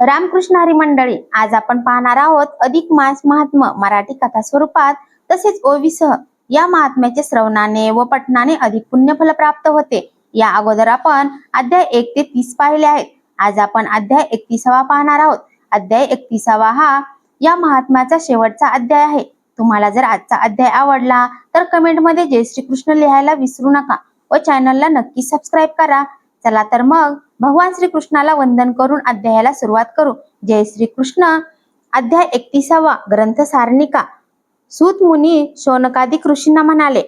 रामकृष्ण हरी मंडळी, आज आपण पाहणार आहोत अधिक मास महात्म्य मराठी कथा स्वरूपात तसेच ओवीसह। या महात्म्याचे श्रवणाने व पठणाने अधिक पुण्यफल प्राप्त होते। या अगोदर आपण अध्याय 1 ते 30 पाहिले आहेत। आज आपण अध्याय 31वा पाहणार आहोत। अध्याय 31वा हा या महात्म्याचा शेवटचा अध्याय आहे। तुम्हाला जर आजचा अध्याय आवडला तर कमेंट मध्ये जय श्री कृष्ण लिहायला विसरू नका व चॅनलला नक्की सबस्क्राईब करा। चला तर मग भगवान श्री कृष्णाला वंदन करून अध्यायाला सुरुवात करू। जय श्री कृष्ण। अध्याय 31वा ग्रंथ सारणिका। सूत मुनी शौनकादिक ऋषींना म्हणाले,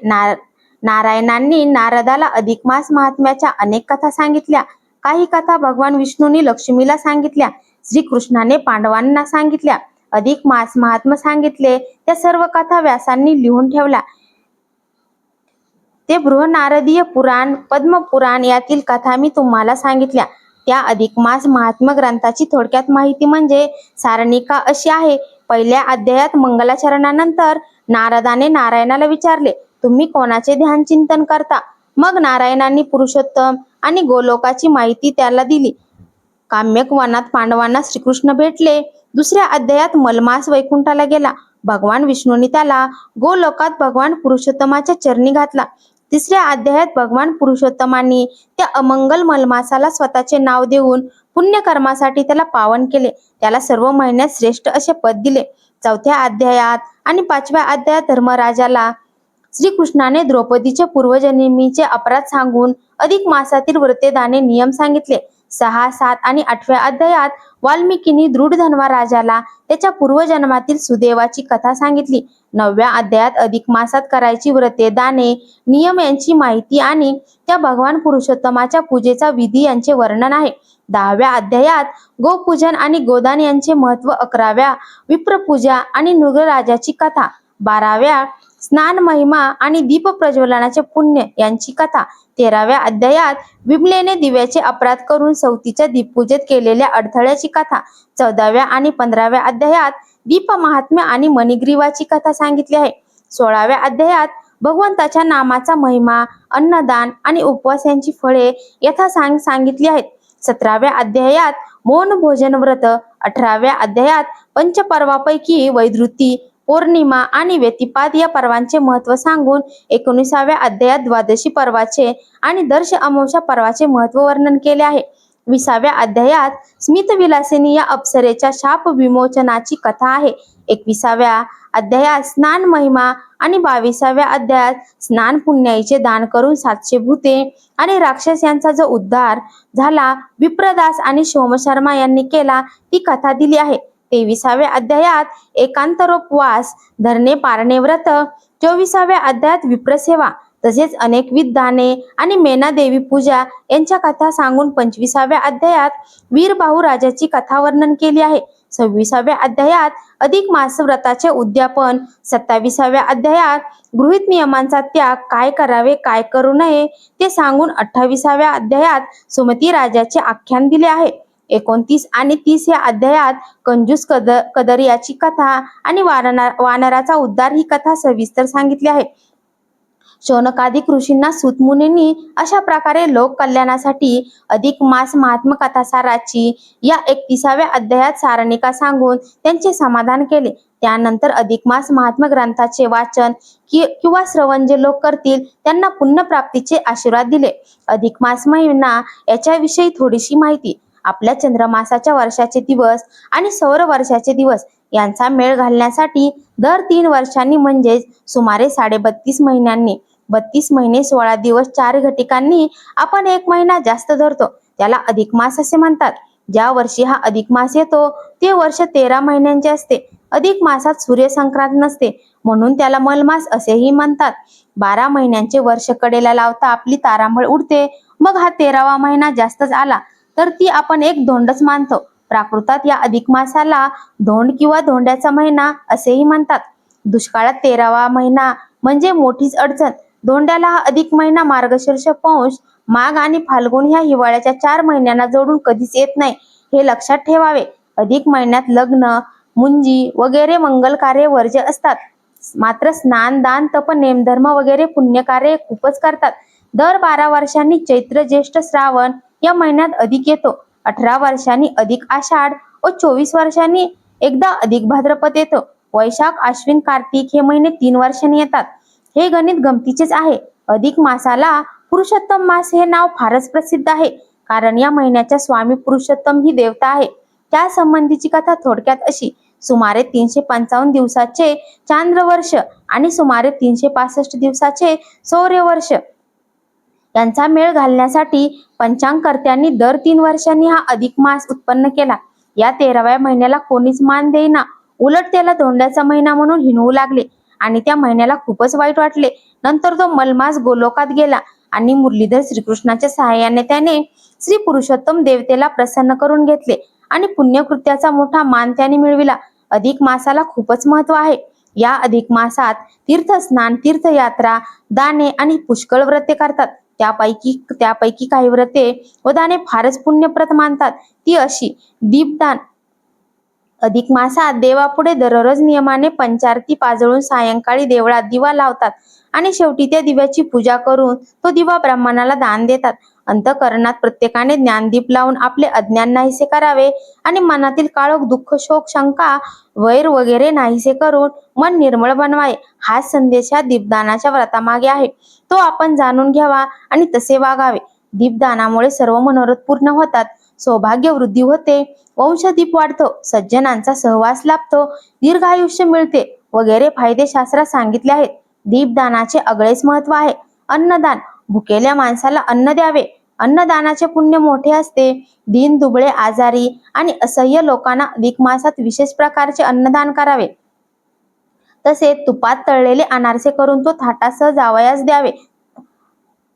नारायणांनी नारदाला अधिक मास महात्म्याच्या अनेक कथा सांगितल्या। काही कथा भगवान विष्णूंनी लक्ष्मीला सांगितल्या, श्रीकृष्णाने पांडवांना सांगितल्या। अधिक मास महात्म्य सांगितले त्या सर्व कथा व्यासांनी लिहून ठेवल्या। ते बृहनारदीय पुराण, पद्म पुराण यातील कथा मी तुम्हाला सांगितल्या। त्या अधिक मास महात्म्य ग्रंथाची थोडक्यात माहिती म्हणजे सारणिका अशी आहे। पहिल्या अध्यायात मंगलाचरणानंतर नारदाने नारायणाला विचारले, तुम्ही कोणाचे ध्यान चिंतन करता? मग नारायणांनी पुरुषोत्तम आणि गोलोकाची माहिती त्याला दिली। काम्यक वनात पांडवांना श्रीकृष्ण भेटले। दुसऱ्या अध्यायात मलमास वैकुंठाला गेला। भगवान विष्णूंनी त्याला गोलोकात भगवान पुरुषोत्तमाच्या चरणी घातला। तिसऱ्या अध्यायात भगवान पुरुषोत्तमांनी त्या अमंगल मलमासाला स्वतःचे नाव देऊन पुण्यकर्मासाठी त्याला पावन केले, त्याला सर्व महिन्यात श्रेष्ठ असे पद दिले। चौथ्या अध्यायात आणि 5व्या अध्यायात धर्मराजाला श्रीकृष्णाने द्रौपदीचे पूर्वजन्मीचे अपराध सांगून अधिक मासातील व्रते दाने नियम सांगितले। 6, 7 आणि 8व्या अध्यायात वाल्मिकींनी दृढधन्वा राजाला त्याच्या पूर्वजन्मातील सुदेवाची कथा सांगितली। 9व्या अध्यायात अधिक मासात करायची व्रते दाने नियम यांची माहिती आणि त्या भगवान पुरुषोत्तमाच्या पूजेचा विधी यांचे वर्णन आहे। 10व्या अध्यायात गोपूजन आणि गोदान यांचे महत्व। 11व्या विप्रपूजा आणि नृगराजाची कथा। 12व्या स्नान महिमा आणि दीप प्रज्वलनाचे पुण्य यांची कथा। 13व्या अध्यायात विमलेने दिव्याचे अपराध करून सवतीच्या दीपपूजेत केलेल्या अडथळ्याची कथा। 14व्या आणि 15व्या अध्यायात दीप महात्म्य आणि मणिग्रीवाची कथा सांगितली आहे। 16व्या अध्यायात भगवंताच्या नामाचा महिमा, अन्नदान आणि उपवास यांची फळे यथासांग सांगितली आहेत। 17व्या अध्यायात मौन भोजन व्रत। 18व्या अध्यायात पंचपर्वापैकी वैधृती, पौर्णिमा आणि व्यतिपात या पर्वांचे महत्व सांगून 19व्या अध्यायात द्वादशी पर्वाचे आणि दर्श अमावस्या पर्वाचे महत्व वर्णन केले आहे। 20व्या अध्यायात स्मितविलासिनी या अप्सरेच्या शाप विमोचनाची कथा आहे। 21व्या अध्यायात स्नान महिमा आणि 22व्या अध्यायात स्नान पुण्याईचे दान करून 700 भूते आणि राक्षस यांचा जो उद्धार झाला विप्रदास आणि सोमशर्मा यांनी केला ती कथा दिली आहे। 23व्या अध्यायात एकांतरोपवास धरणे पारणे व्रत। 24व्या अध्यायात विप्रसेवा तसेच अनेकविध दाने आणि मेना देवी पूजा यांच्या कथा सांगून 25व्या अध्यायात वीरबाहू राजाची कथा वर्णन केली आहे। 26व्या अध्यायात अधिक मास व्रताचे उद्यापन। 27व्या अध्यायात गृहीत नियमांचा त्याग, काय करावे काय करू नये ते सांगून 28व्या अध्यायात सुमती राजाचे आख्यान दिले आहे। 29 आणि 30 या अध्यायात कंजूस कदर याची कथा आणि वानराचा उद्धार ही कथा सविस्तर सांगितली आहे। शौनकादिक ऋषींना सूत मुनींनी अशा प्रकारे लोक कल्याणासाठी अधिक मास महात्म्य कथासाराची या 31व्या अध्यायात सारणिका सांगून त्यांचे समाधान केले। त्यानंतर अधिक मास महात्म्य ग्रंथाचे वाचन किंवा श्रवण जे लोक करतील त्यांना पुण्य प्राप्तीचे आशीर्वाद दिले। अधिक मास महिना याच्याविषयी थोडीशी माहिती। आपल्या चंद्रमासाच्या वर्षाचे दिवस आणि सौर वर्षाचे दिवस यांचा मेळ घालण्यासाठी दर 3 वर्षांनी म्हणजेच सुमारे 32.5 महिन्यांनी 32 महिने 16 दिवस 4 घटिकांनी आपण 1 महिना जास्त धरतो, त्याला अधिक मास असे म्हणतात। ज्या वर्षी हा अधिक मास येतो ते वर्ष 13 महिन्यांचे असते। अधिक मासात सूर्य संक्रांत नसते म्हणून त्याला मलमास असेही म्हणतात। 12 महिन्यांचे वर्ष कडेला लावता आपली तारांबळ उडते, मग हा 13वा महिना जास्तच आला तर ती आपण एक धोंडच मानतो। प्राकृतात या अधिक मासाला धोंड किंवा धोंड्याचा महिना असेही म्हणतात। दुष्काळात 13वा महिना म्हणजे मोठीच अडचण। धोंड्याला हा अधिक महिना मार्गशीर्ष, पौष, माघ आणि फाल्गुन ह्या हिवाळ्याच्या 4 महिन्यांना जोडून कधीच येत नाही, हे लक्षात ठेवावे। अधिक महिन्यात लग्न, मुंजी वगैरे मंगल कार्य वर्ज्य असतात। मात्र स्नान, दान, तप, नेमधर्म वगैरे पुण्यकार्य खूपच करतात। दर 12 वर्षांनी चैत्र, ज्येष्ठ, श्रावण या महिन्यात अधिक येतो। 18 वर्षांनी अधिक आषाढ व 24 वर्षांनी एकदा अधिक भाद्रपद येतो. वैशाख, अश्विन, कार्तिक हे महिने 3 वर्षांनी येतात. हे गणित गमतीचेच आहे. अधिक मासाला पुरुषोत्तम मास हे नाव फारच प्रसिद्ध आहे, कारण या महिन्याच्या स्वामी पुरुषोत्तम ही देवता आहे. त्या संबंधीची कथा थोडक्यात अशी: सुमारे 355 दिवसाचे चांद्रवर्ष आणि सुमारे 365 दिवसाचे सौर्यवर्ष यांचा मेळ घालण्यासाठी पंचांगकर्त्यांनी दर 3 वर्षांनी हा अधिक मास उत्पन्न केला. या 13व्या महिन्याला कोणीच मान देईना, उलट त्याला धोंड्याचा महिना म्हणून हिणवू लागले आणि त्या महिन्याला खूपच वाईट वाटले. नंतर तो मलमास गोलोकात गेला आणि मुरलीधर श्रीकृष्णाच्या सहाय्याने त्याने श्री पुरुषोत्तम देवतेला प्रसन्न करून घेतले आणि पुण्यकृत्याचा मोठा मान त्याने मिळविला. अधिक मासाला खूपच महत्व आहे. या अधिक मासात तीर्थस्नान, तीर्थयात्रा, दाने आणि पुष्कळ व्रते करतात. त्यापैकी काही व्रते व दाने फारच पुण्यप्रद मानतात. ती अशी: दीपदान. अधिक मासात देवापुढे दररोज नियमाने पंचारती पाजळून सायंकाळी देवळात दिवा लावतात आणि शेवटी त्या दिव्याची पूजा करून तो दिवा ब्राह्मणाला दान देतात. अंतःकरणात प्रत्येकाने ज्ञानदीप लावून आपले अज्ञान नाहीसे करावे आणि मनातील काळोख, दुःख, शोक, शंका, वैर वगैरे नाहीसे करून मन निर्मळ बनवावे. हा संदेश या दीपदानाच्या व्रतामागे आहे. तो आपण जाणून घ्यावा आणि तसे वागावे. दीपदानामुळे सर्व मनोरथ पूर्ण होतात, सौभाग्य वृद्धी होते, वंशदीप वाढतो, सज्जनांचा सहवास लाभतो, दीर्घायुष्य मिळते वगैरे फायदे शास्त्रात सांगितले आहेत. दीपदानाचे आगळेच महत्व आहे. अन्नदान. भुकेल्या माणसाला अन्न द्यावे. अन्नदानाचे पुण्य मोठे असते. दीन, दुबळे, आजारी आणि असह्य लोकांना अधिक मासात विशेष प्रकारचे अन्नदान करावे. तसेच तुपात तळलेले अनारसे करून तो थाटासह जावयास द्यावे,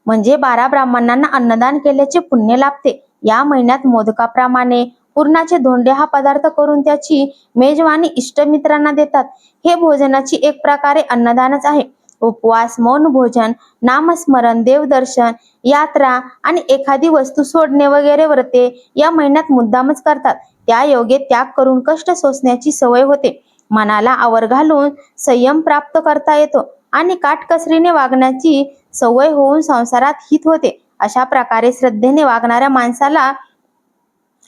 म्हणजे 12 ब्राह्मणांना अन्नदान केल्याचे पुण्य लाभते. या महिन्यात मोदकाप्रमाणे पुरणाचे धोंडे हा पदार्थ करून त्याची मेजवानी इष्टमित्रांना देतात. हे भोजनाची एक प्रकारे अन्नदानच आहे. उपवास, मौन भोजन, नामस्मरण, देवदर्शन, यात्रा आणि एखादी वस्तू सोडणे वगैरे व्रते या महिन्यात मुद्दामच करतात. त्या योगे त्याग करून कष्ट सोसण्याची सवय होते. मनाला आवर घालून संयम प्राप्त करता येतो आणि काटकसरीने वागण्याची सवय होऊन संसारात हित होते. अशा प्रकारे श्रद्धेने वागणाऱ्या माणसाला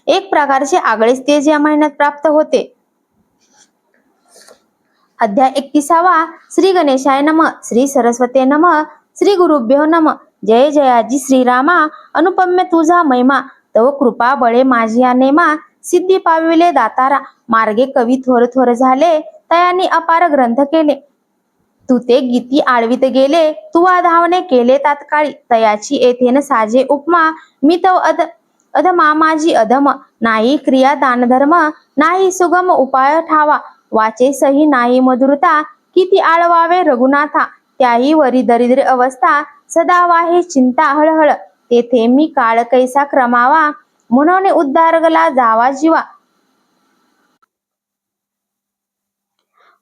एक प्रकारचे आगळेच तेज या महिन्यात प्राप्त होते. अध्याय 31. श्री गणेशाय नमः. श्री सरस्वते नमः. श्री गुरुभ्यो नमः. जय जयाजी श्रीरामा, अनुपम्य तुझा महिमा, तव कृपा बळे माझी या नेमा, सिद्धी पाविले दातारा, मार्गे कवी थोर थोर झाले, तयानी अपार ग्रंथ केले. तू ते गीती आळवीत गेले, तुवा धावणे केले तात्काळी, तयाची येथेन साजे उपमा, मी तव अधमा माझी अधम, नाही क्रिया दानधर्म, नाही सुगम उपाय ठावा, वाचे सही नाही मधुरता, किती आळवावे रघुनाथा, त्याही वरी दरिद्र अवस्था, सदा वाहे चिंता हळहळ, तेथे मी काळ कैसा क्रमावा, म्हणून उद्धारगला जावा जीवा.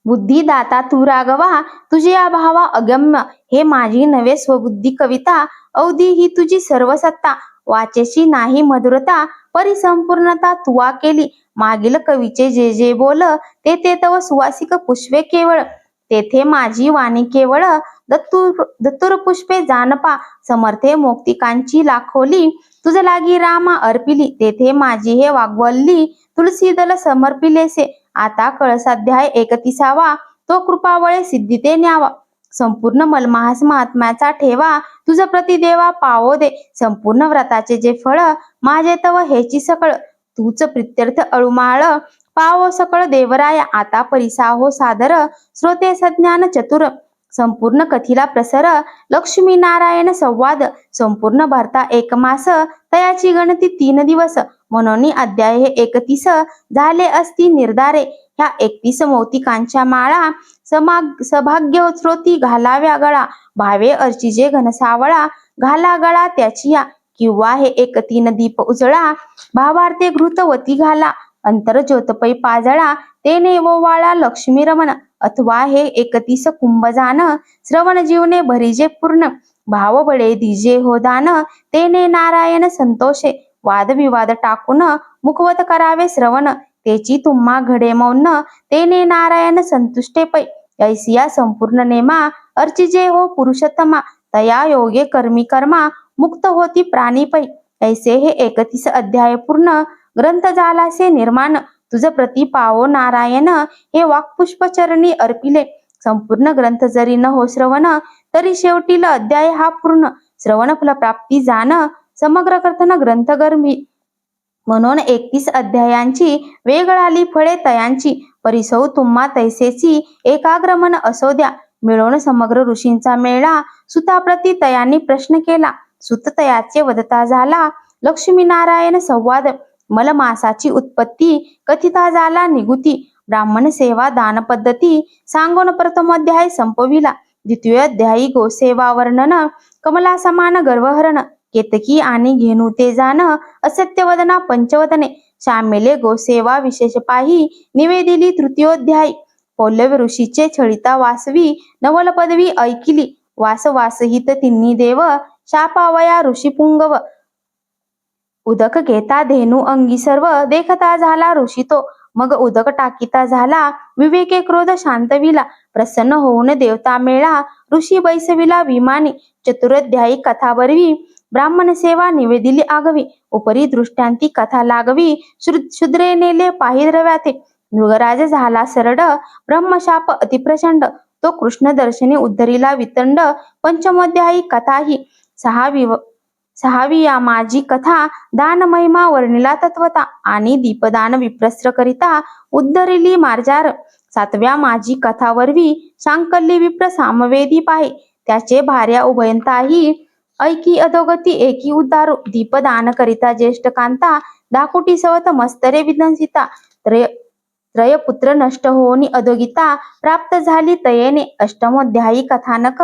बुद्धी दाता तू राघवा, तुझे भावा अगम्य, हे माझी नवे स्वबुद्धी कविता, अवधी ही तुझी सर्व सत्ता, वाचेशी नाही मधुरता, परिसंपूर्णता तुवा केली, मागील कवीचे जे जे बोल, ते तव सुवासिक पुष्पे केवळ, तेथे माझी वाणी केवळ, दत्तुर पुष्पे जानपा, समर्थे मोक्तिकांची लाखोली, तुझ लागी रामा अर्पिली, तेथे माझी हे वाग्वल्ली, तुलसी दल समर्पिलेसे, आता कळसाध्याय 31. तो कृपावळे सिद्धी ते न्यावा, संपूर्ण मलमास महात्म्याचा ठेवा, तुझ प्रतिदेवा पावो दे, संपूर्ण व्रताचे जे फळ, माझे तव हेची सकळ, तूच प्रित्यर्थ अळुमाळ, पावो सकळ देवराया, आता परिसाहो सादर, श्रोते सज्ञान चतुर, संपूर्ण कथीला प्रसर, लक्ष्मी नारायण संवाद, संपूर्ण भरता एक मास, तयाची गणती 3 दिवस, म्हणून अध्याय हे 31 झाले असती निर्धारे. ह्या 31 मोतिकांच्या माळा, सभाग्य श्रोती घालाव्या गळा, भावे अर्चिजे घनसावळा, घाला गळा त्याची या, किंवा हे 31 दीप उजळा, भावार्थे घृतवती घाला, अंतर ज्योतपै पाजळा, तेने ओवाळा लक्ष्मी रमण, अथवा हे 31 कुंभजान, श्रवण जीवने भरिजे पूर्ण, भाव बळे दिजे हो दान, तेने नारायण संतोषे, वादविवाद टाकून मुखवत करावे श्रवण, तेची तुम्हा घडे मौन, तेने नारायण संतुष्टे पै, ऐसिया संपूर्ण नेमा, अर्चिजे हो पुरुषोत्तमा, तया योगे कर्मी कर्मा, मुक्त होती प्राणी पै. ऐसे हे 31 अध्याय पूर्ण. ग्रंथ झालासे निर्माण, तुझ प्रति पावो नारायण, हे वाक्पुष्प चरणी अर्पिले. संपूर्ण ग्रंथ जरी न हो श्रवण, तरी शेवटील अध्याय हा पूर्ण. श्रवण फल प्राप्ती जाण, समग्र कथन ग्रंथ गर्भी. म्हणून 31 अध्यायांची वेगळाली फळे तयांची, परिसौ तुम्हा तैसेची एकाग्र मन असो द्या. मिळवून समग्र ऋषींचा मेळा, सुताप्रती तयांनी प्रश्न केला. सुत तयाचे वदता झाला, लक्ष्मीनारायण संवाद. मलमासाची उत्पत्ती कथिता झाला निगुती. ब्राह्मण सेवा दान पद्धती, सांगून प्रथमोध्याय संपविला. द्वितीय अध्यायी गोसेवा वर्णन, कमला समान गर्वहरण. केतकी आणि घेणू ते जाण, असत्यवदना पंचवदने. श्यामेले गोसेवा विशेष पाही, निवेदिली तृतीयोध्यायी. पौल्लव ऋषीचे छळिता वासवी, नवल पदवी ऐकिली. वासवासहित तिन्ही देव, शापावया ऋषी पुंगव. उदक घेता धेनू अंगी सर्व, देखता झाला ऋषी तो. मग उदक टाकीता झाला, विवेके क्रोध शांतविला. प्रसन्न होऊन देवता मेळा, ऋषी बैसविला विमानी. चतुराध्यायी कथा बरवी, ब्राह्मण सेवा निवेदिली आगवी. उपरी दृष्टांती कथा लागवी, शूद्रे नेले पाही द्रव्याते. मृगराज झाला सरड, ब्रह्मशाप अतिप्रचंड. तो कृष्ण दर्शनी उद्धरिला वितंड. पंचमोध्यायी कथा ही सहावी या माझी कथा, दान महिमा वर्णिला तत्वता. आणि दीपदान विप्रस्त्र करिता, उद्धरिली मार्जार. सातव्या माझी कथा वरवी, सांकल्ली विप्र सामवेदी पाहे. त्याचे भार्या उभयंताही, ऐकी अधोगती एकी उद्धारो. दीपदान करिता ज्येष्ठ कांता, दाकुटी सवत मस्तरे विध्वंसिता. त्रयपुत्र नष्ट होऊनी अधोगिता, प्राप्त झाली तयेने. अष्टमोध्यायी कथानक,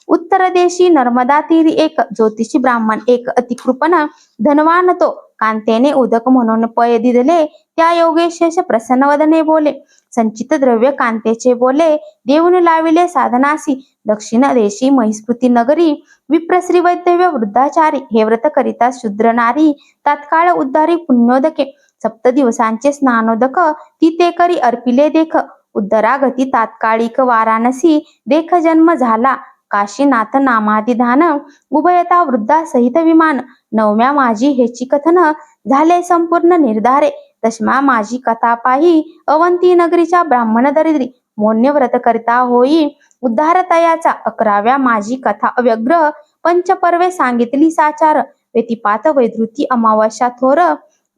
उत्तर देशी नर्मदा तीरी एक. ज्योतिषी ब्राह्मण एक अतिकृपण, धनवान तो. कांतेने उदक म्हणून पय दिले, त्या योगे शेष प्रसन्न वदने बोले. संचित द्रव्य कांतेचे बोले, देऊन लाविले साधनासी. दक्षिण देशी महिस्मृती नगरी, विप्रश्री वैद्यव्य वृद्धाचारी. हे व्रत करिता शूद्र नारी, तात्काळ उद्धारी पुण्योदके. 7 दिवसांचे स्नानोदक, ती ते करी अर्पिले देख. उद्धरागती तात्कालिक वाराणसी, देख जन्म झाला. काशीनाथ नामाधिधान, उभयता वृद्धा सहित विमान. 9व्या माझी हेची कथन, झाले संपूर्ण निर्धारे. 10मा माझी कथा पाही, अवंती नगरीच्या ब्राह्मण दरिद्री. मोन्य व्रत करिता होई उद्धार तयाचा. 11व्या माझी कथा अव्यग्र, पंचपर्वे सांगितली साचार. व्यतिपात वैधृती अमावस्या थोर,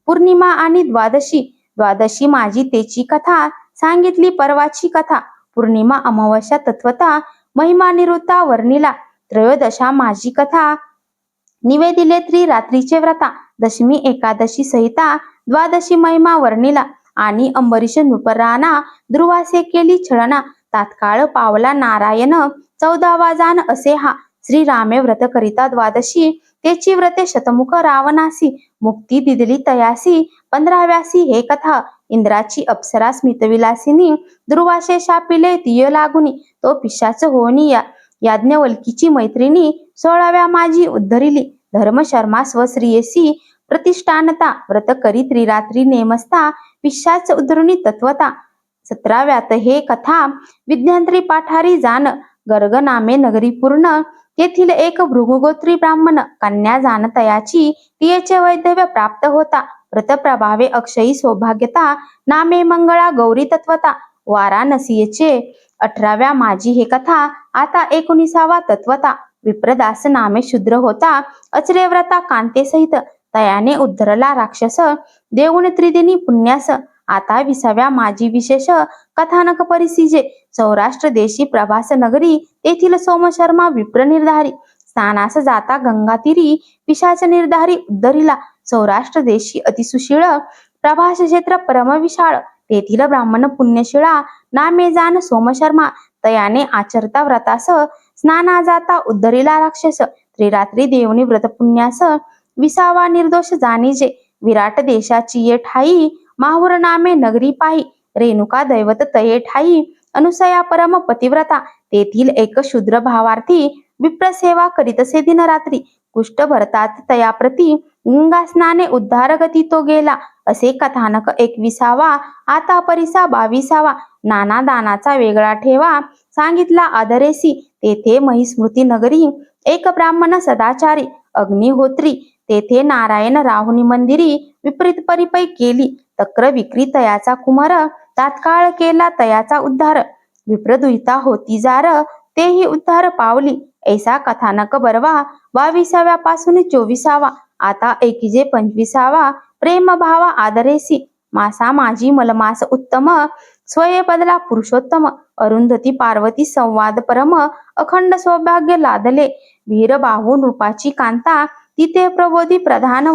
पौर्णिमा आणि द्वादशी माझी तेची कथा, सांगितली परवाची कथा. पौर्णिमा अमावस्या तत्वता, महिमा निवृत्ता वर्णिला. त्रयोदशा माझी कथा, निवेदिले त्रिरात्रीचे व्रता. दशमी एकादशी सहिता, द्वादशी महिमा वर्णिला. आणि अंबरीश नृपराना, ध्रुवासे केली छळना. तात्काळ पावला नारायण, 14वा जाण असे हा. श्रीरामे व्रत करिता द्वादशी, तेची व्रते शतमुख रावणासी. मुक्ती दिदली तयासी, 15व्यासी हे कथा. इंद्राची अप्सरा स्मितविलासिनी, ध्रुवाशे शापिले तिय लागुनी. तो पिशाच होनी याज्ञवल्कीची मैत्रिणी, 16व्या माझी उद्धरिली. धर्म शर्मा स्वश्रियसी प्रतिष्ठानता, व्रत करी त्रिरात्री नेमस्ता. पिशाच उद्धरुनी तत्वता. 17व्यात हे कथा, विद्यांत्री पाठारी जाण. गर्ग नामे नगरी पूर्ण, तेथील एक भृगुगोत्री ब्राह्मण. कन्या जाण तयाची, तियेचे वैधव्य प्राप्त होता. व्रत प्रभावे अक्षयी सौभाग्यता, नामे मंगळा गौरी तत्वता. वाराणसीचे 18व्या माझी हे कथा, आता 19वा तत्वता. विप्रदास नामे शूद्र होता, अचरे व्रता कांते सहित. तयाने उद्धरला राक्षस, देऊन त्रिदिनी पुण्यास. आता 20व्या माझी विशेष कथानक परिसिजे. सौराष्ट्र देशी प्रभास नगरी, तेथील सोमशर्मा विप्र निर्धारी. स्नानास जाता गंगा तीरी, पिशाच निर्धारी उद्धरिला. सौराष्ट्र देशी अतिसुशीळ, प्रभास क्षेत्र परम विशाळ. तेथील ब्राह्मण पुण्यशिळा, नामे जाण सोमशर्मा. तयाने आचरता व्रतास, स्नाना जाता उद्धरिला राक्षस. त्रिरात्री देवनी व्रत पुण्यास, 20वा निर्दोष जाणीजे. विराट देशाची ये ठाई, माहुर नामे नगरी पाही. रेणुका दैवत तये ठाई, अनुसया परम पतिव्रता. तेथील एक शूद्र भावार्थी, विप्रसेवा करीतसे दिनरात्री. कुष्ठ भरतात तयाप्रती, गंगा स्नाने उद्धार गती तो गेला. असे कथानक 21वा. आता परिसा 22वा. नाना दानाचा वेगळा ठेवा, सांगितला आदरेसी. तेथे महिस्मृती नगरी, एक ब्राह्मण सदाचारी, अग्निहोत्री. तेथे नारायण राहुनी मंदिरी, विपरीत परिपै केली तक्र विक्री तयाचा कुमार तात्काळ केला तयाचा उद्धार विप्रदुहिता होती जार तेही उद्धार पावली ऐसा कथानक बरवा 22व्या पासून 24वा आता एकीजे 25वा प्रेम भावा आदरेसी मासा माझी मलमास उत्तम स्वये बदला पुरुषोत्तम अरुंधती पार्वती संवाद परम अखंड सौभाग्य लादले वीर बाहू रूपाची कांता तिथे प्रबोधी प्रधान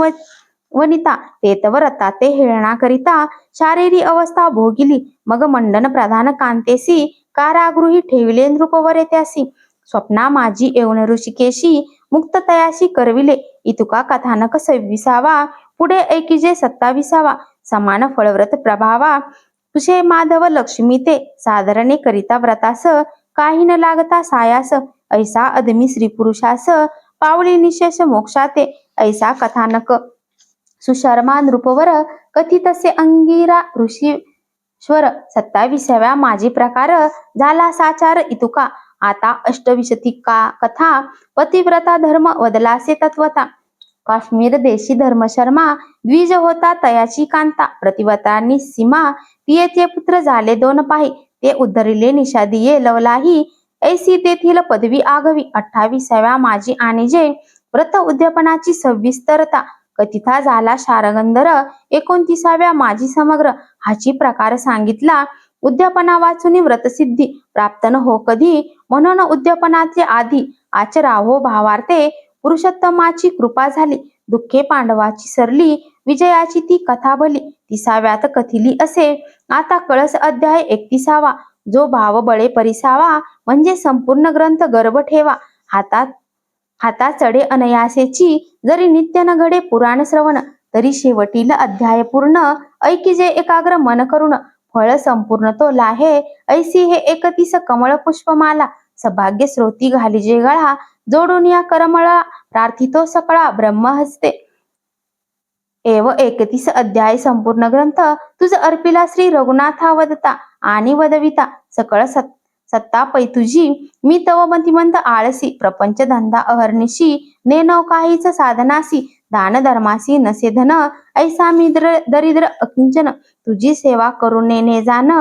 वनिता तेतवर ते हेळणा करिता शारीरी अवस्था भोगिली मग मंडन प्रधान कांतेसी कारागृही ठेविले नृपवरे त्यासी स्वप्ना माझी येऊन ऋषिकेशी मुक्त तयाशी करविले इतुका कथानक 26वा पुढे ऐकिजे 27वा समान फळव्रत प्रभावा तुझे माधव लक्ष्मी ते सादरणे करिता व्रतास काही न लागता सायास ऐसा अदमी स्त्री पुरुषास पावली निशेष मोक्षाते ऐसा कथानक सुशर्मा नृपवर कथितसे अंगिरा ऋषीश्वर 27व्या माझी प्रकार झाला साचार इतुका आता अष्टविशती कथा पतिव्रता धर्म वदलासे तत्वता काश्मीर देशी धर्मशर्मा द्विज होता तयाची कांता प्रतिव्रतांनी सीमा तियेचे पुत्र झाले 2 पाही ते उद्धरिले निषादिये लवलाही ऐसी तेथील पदवी आगवी 28व्या माझी आणि जे व्रत उद्यापनाची सविस्तरता कथिता झाला शारगंधर 29व्या माझी समग्र हाची प्रकार सांगितला उद्यापना वाचून व्रतसिद्धी प्राप्त न हो कधी म्हणून उद्यापनाचे आधी आचराहो भावार्थे पुरुषोत्तमाची कृपा झाली दुःखे पांडवाची सरली विजयाची ती कथा भली 30व्यात कथिली असे आता कळस अध्याय 31वा जो भाव बळे परिसावा म्हणजे संपूर्ण ग्रंथ गर्भ ठेवा हाता चढे अनयासेची जरी नित्य न घडे पुराण श्रवण तरी शेवटील अध्याय पूर्ण ऐकिजे एकाग्र मन करून फळ संपूर्ण तो लाहे ऐसी हे 31 कमळ पुष्पमाला सभाग्य श्रोती घालिजे गळा जोडून या करमळा प्रार्थितो सकळा ब्रह्म हस्ते एव 31 अध्याय संपूर्ण ग्रंथ तुझ अर्पिला श्री रघुनाथा वदता आणि वदविता सकळ सत्ता पै तुझी मी तव मतिमंत आळसी प्रपंच धंदा अहर्निशी नेनव काहीच साधनासी दान धर्मासी नसे धन ऐसा मी दरिद्र अकिंचन तुझी सेवा करून नेने जाण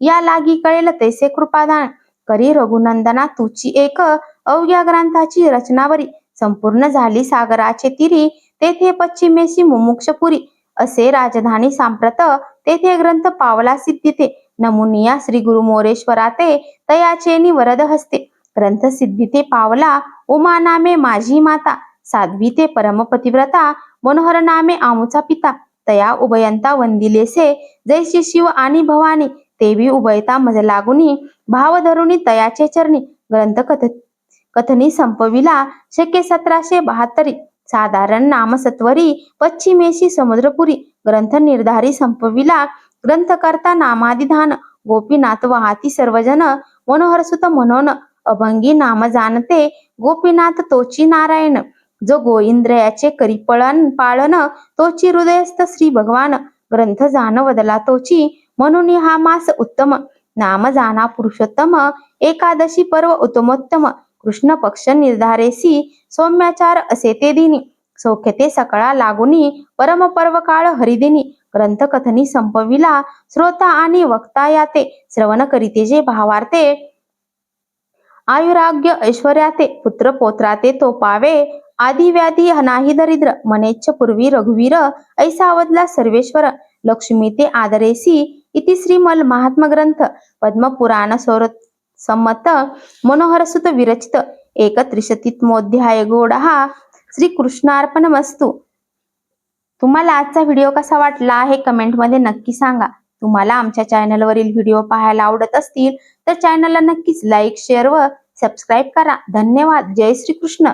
या लागी कळेल तैसे कृपादान करी रघुनंदना तुची एक अवघ्या ग्रंथाची रचनावरी संपूर्ण झाली सागराचे तिरी तेथे पश्चिमेशी मुमुक्षपुरी असे राजधानी सांप्रत तेथे ग्रंथ पावला सिद्धिते नमुनिया श्री गुरु मोरेश्वरा ते तयाचेनी वरद हस्ते ग्रंथ सिद्धिते पावला उमा नामे माझी माता साध्वी ते परमपतिव्रता मनोहर नामे आमुचा पिता तया उभयंता वंदिलेसे जैशी शिव आणि भवानी तेवी उभयता मज लागुनी भाव धरुणी तयाचे चरणी ग्रंथ कथनी संपविला शके 1772 साधारण नाम सत्वरी पश्चिमेशी समुद्रपुरी ग्रंथ निर्धारी संपविला ग्रंथकर्ता नामादिधान गोपीनाथ वाहती सर्वजन मनोहर सुत म्हणून अभंगी नाम जाणते गोपीनाथ तोची नारायण जो गोइंद्रयाचे करी पाळन तोची हृदयस्थ श्री भगवान ग्रंथ जाण वदला तोची म्हणून हा मास उत्तम नाम जाना पुरुषोत्तम एकादशी पर्व उत्तमोत्तम कृष्ण पक्ष निर्धारेसी सौम्याचार असे ते दिनी सौख्यते सकळा लागुनी परम पर्व काळ हरिदिनी ग्रंथ कथनी संपविला श्रोता आणि वक्ता याते श्रवण करीते जे भावार्थे आयुराग्य ऐश्वर्याते पुत्र पोत्राते तो पावे आदि व्याधी नाही दरिद्र मनेच्छ पूर्वी रघुवीर ऐसा वदला सर्वेश्वर लक्ष्मी ते आदरेसी इति श्रीमल महात्म ग्रंथ पद्म पुराण संमत मनोहर सुत विरचित 31मोध्याय गोडहा श्री कृष्णार्पणमस्तु. तुम्हाला आजचा व्हिडिओ कसा वाटला हे कमेंटमध्ये नक्की सांगा. तुम्हाला आमच्या चॅनलवरील व्हिडिओ पाहायला आवडत असतील तर चॅनलला नक्कीच लाईक शेअर व सबस्क्राईब करा. धन्यवाद. जय श्री कृष्ण.